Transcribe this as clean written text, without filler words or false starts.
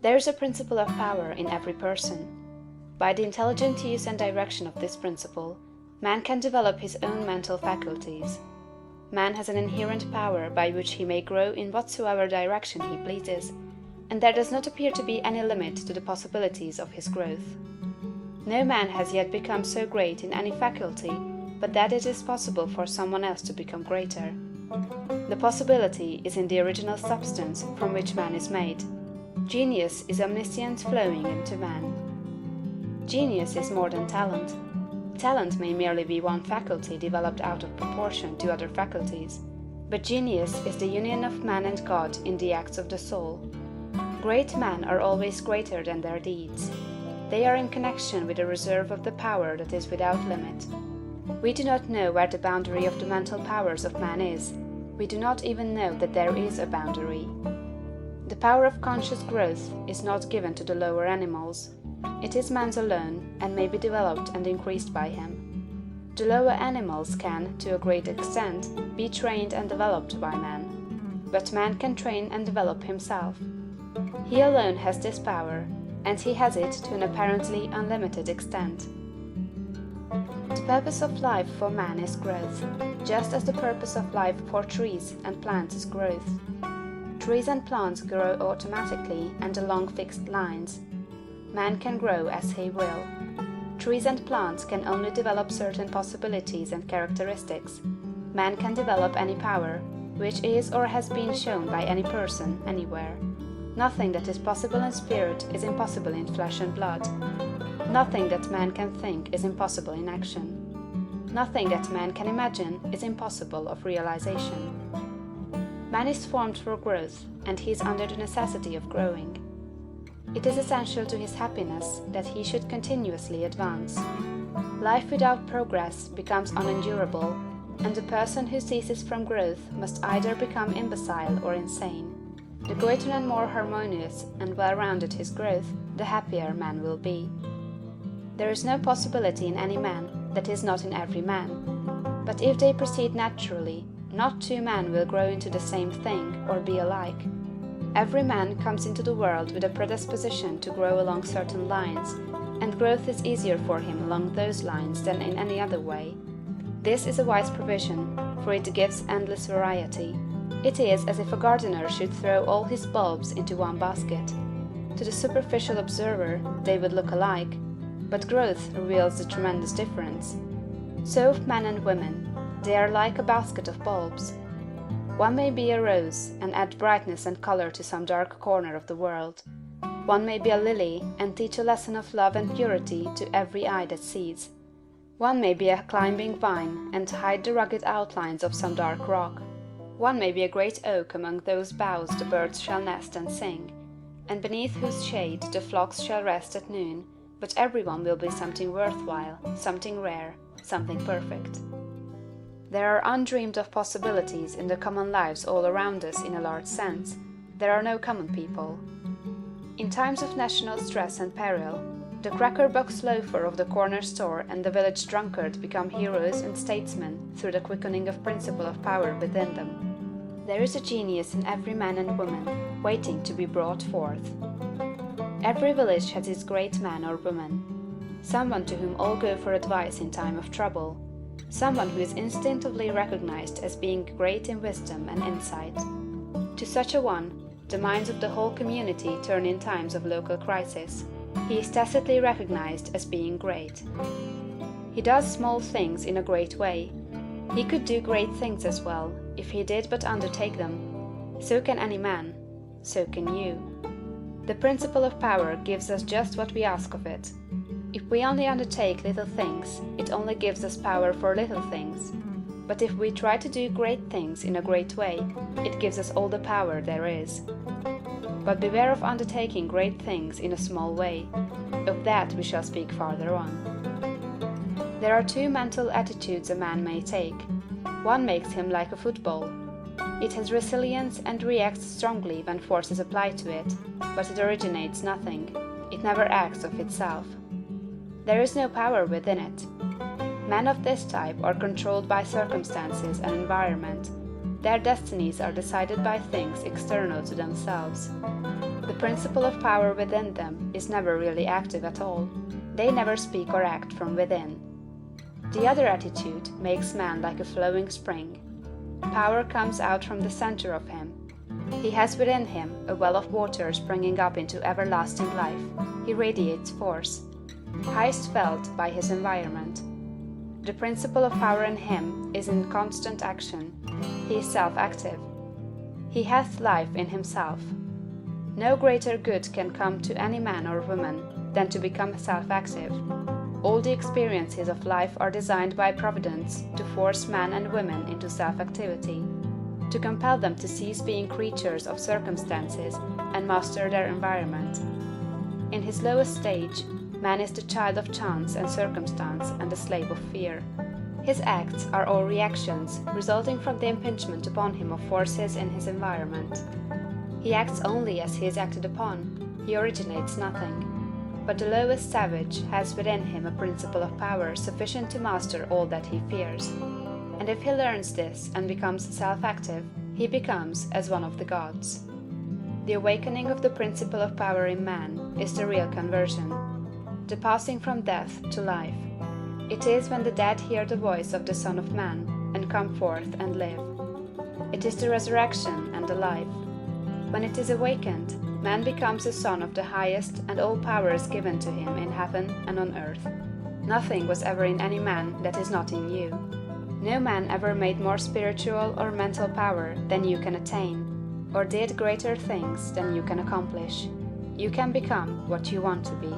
There is a principle of power in every person. By the intelligent use and direction of this principle, man can develop his own mental faculties. Man has an inherent power by which he may grow in whatsoever direction he pleases, and there does not appear to be any limit to the possibilities of his growth. No man has yet become so great in any faculty but that it is possible for someone else to become greater. The possibility is in the original substance from which man is made. Genius is omniscience flowing into man. Genius is more than talent. Talent may merely be one faculty developed out of proportion to other faculties, but genius is the union of man and God in the acts of the soul. Great men are always greater than their deeds. They are in connection with a reserve of the power that is without limit. We do not know where the boundary of the mental powers of man is. We do not even know that there is a boundary. The power of conscious growth is not given to the lower animals. It is man's alone, and may be developed and increased by him. The lower animals can, to a great extent, be trained and developed by man. But man can train and develop himself. He alone has this power, and he has it to an apparently unlimited extent. The purpose of life for man is growth, just as the purpose of life for trees and plants is growth. Trees and plants grow automatically and along fixed lines. Man can grow as he will. Trees and plants can only develop certain possibilities and characteristics. Man can develop any power, which is or has been shown by any person, anywhere. Nothing that is possible in spirit is impossible in flesh and blood. Nothing that man can think is impossible in action. Nothing that man can imagine is impossible of realization. Man is formed for growth, and he is under the necessity of growing. It is essential to his happiness that he should continuously advance. Life without progress becomes unendurable, and the person who ceases from growth must either become imbecile or insane. The greater and more harmonious and well-rounded his growth, the happier man will be. There is no possibility in any man that is not in every man. But if they proceed naturally, not two men will grow into the same thing or be alike. Every man comes into the world with a predisposition to grow along certain lines, and growth is easier for him along those lines than in any other way. This is a wise provision, for it gives endless variety. It is as if a gardener should throw all his bulbs into one basket. To the superficial observer they would look alike, but growth reveals the tremendous difference. So of men and women, they are like a basket of bulbs. One may be a rose, and add brightness and color to some dark corner of the world. One may be a lily, and teach a lesson of love and purity to every eye that sees. One may be a climbing vine, and hide the rugged outlines of some dark rock. One may be a great oak among whose boughs the birds shall nest and sing, and beneath whose shade the flocks shall rest at noon, but every one will be something worthwhile, something rare, something perfect. There are undreamed of possibilities in the common lives all around us in a large sense. There are no common people. In times of national stress and peril, the cracker-box loafer of the corner store and the village drunkard become heroes and statesmen through the quickening of principle of power within them. There is a genius in every man and woman, waiting to be brought forth. Every village has its great man or woman, someone to whom all go for advice in time of trouble, someone who is instinctively recognized as being great in wisdom and insight. To such a one, the minds of the whole community turn in times of local crisis. He is tacitly recognized as being great. He does small things in a great way. He could do great things as well, if he did but undertake them. So can any man. So can you. The principle of power gives us just what we ask of it. If we only undertake little things, it only gives us power for little things. But if we try to do great things in a great way, it gives us all the power there is. But beware of undertaking great things in a small way. Of that we shall speak farther on. There are two mental attitudes a man may take. One makes him like a football. It has resilience and reacts strongly when force is applied to it, but it originates nothing. It never acts of itself. There is no power within it. Men of this type are controlled by circumstances and environment. Their destinies are decided by things external to themselves. The principle of power within them is never really active at all. They never speak or act from within. The other attitude makes man like a flowing spring. Power comes out from the center of him. He has within him a well of water springing up into everlasting life. He radiates force, highest felt by his environment. The principle of power in him is in constant action. He is self-active. He hath life in himself. No greater good can come to any man or woman than to become self-active. All the experiences of life are designed by Providence to force man and women into self-activity, to compel them to cease being creatures of circumstances and master their environment. In his lowest stage, man is the child of chance and circumstance and the slave of fear. His acts are all reactions resulting from the impingement upon him of forces in his environment. He acts only as he is acted upon, he originates nothing. But the lowest savage has within him a principle of power sufficient to master all that he fears. And if he learns this and becomes self-active, he becomes as one of the gods. The awakening of the principle of power in man is the real conversion, the passing from death to life. It is when the dead hear the voice of the Son of Man and come forth and live. It is the resurrection and the life. When it is awakened, man becomes a son of the highest, and all power is given to him in heaven and on earth. Nothing was ever in any man that is not in you. No man ever made more spiritual or mental power than you can attain, or did greater things than you can accomplish. You can become what you want to be.